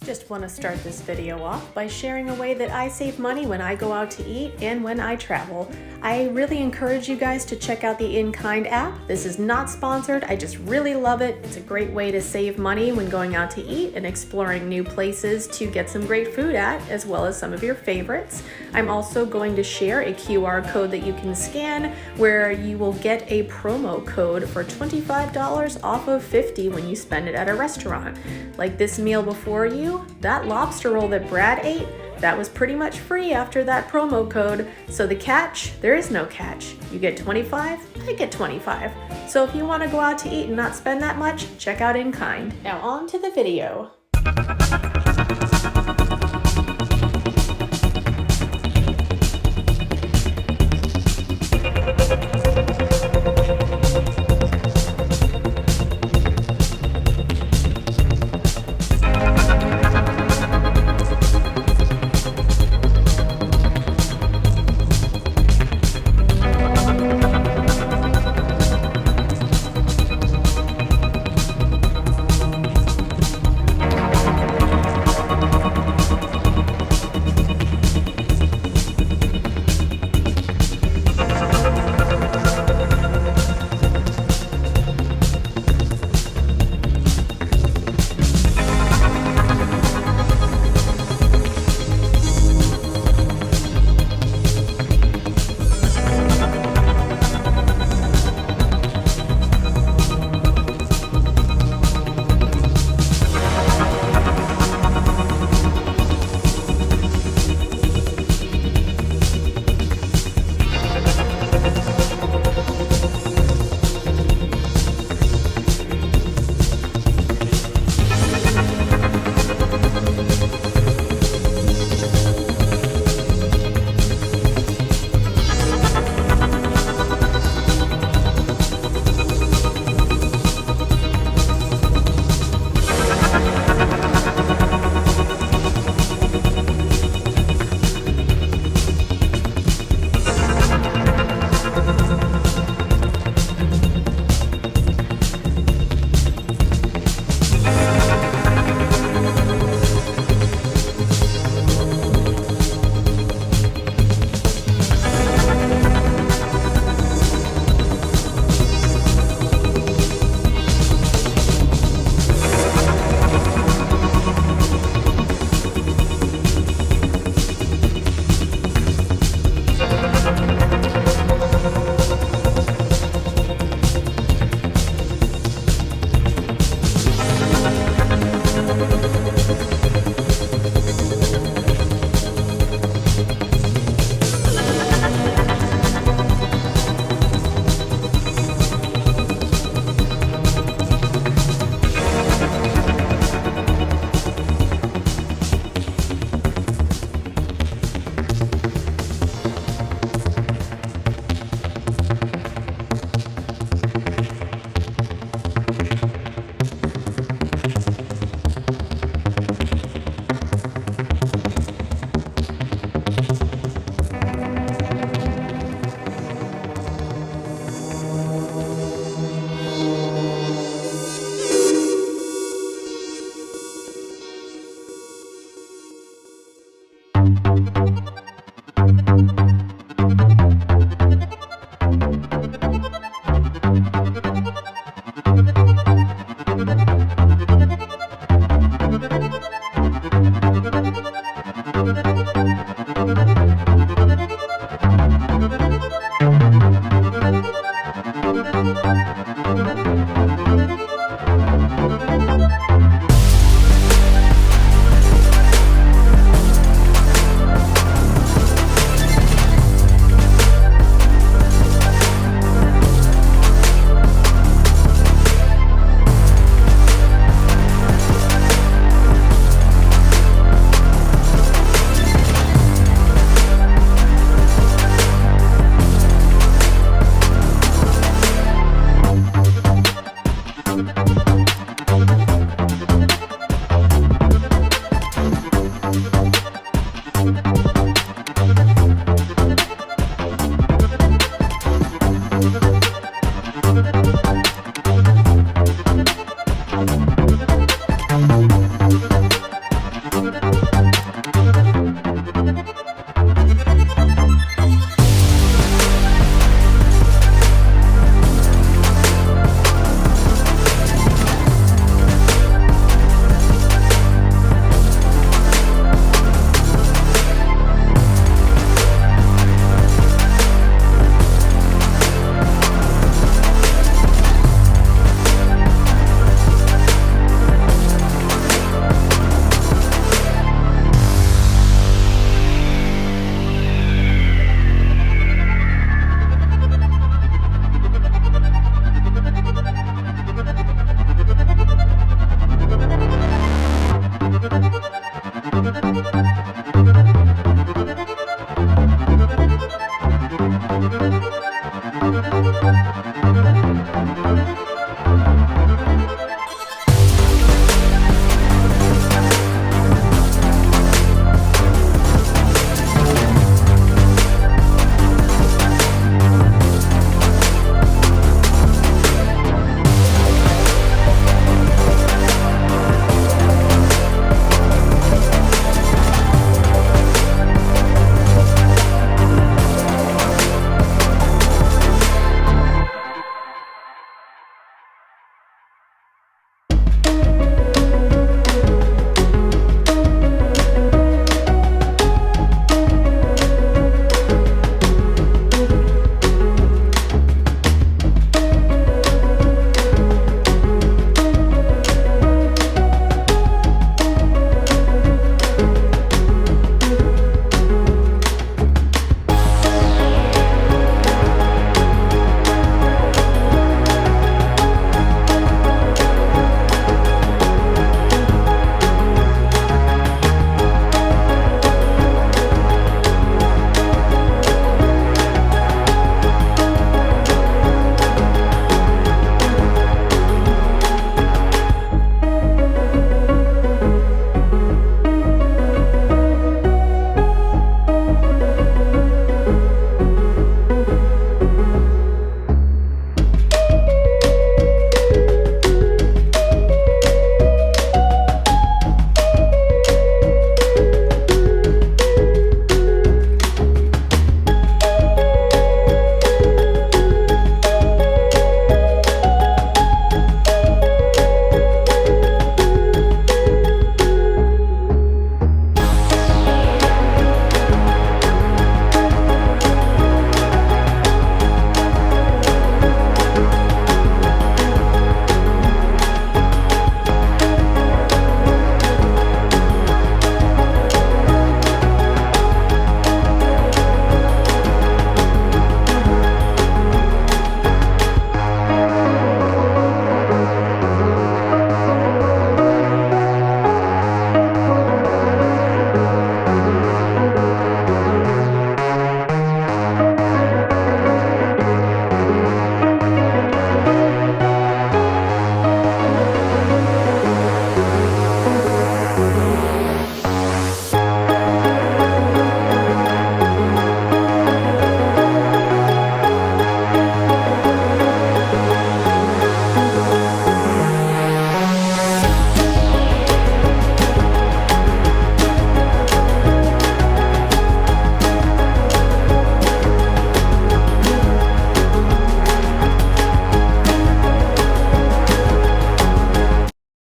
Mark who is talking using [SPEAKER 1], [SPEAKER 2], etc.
[SPEAKER 1] Just want to start this video off by sharing a way that I save money when I go out to eat and when I travel. I really encourage you guys to check out the In-Kind app. This is not sponsored, I just really love it. It's a great way to save money when going out to eat and exploring new places to get some great food at, as well as some of your favorites. I'm also going to share a QR code that you can scan where you will get a promo code for $25 off of $50 when you spend it at a restaurant. Like this meal before you, that lobster roll that Brad ate, that was pretty much free after that promo code. So the catch, there is no catch. You get 25, I get 25. So if you want to go out to eat and not spend that much, check out In-Kind. Now on to the video.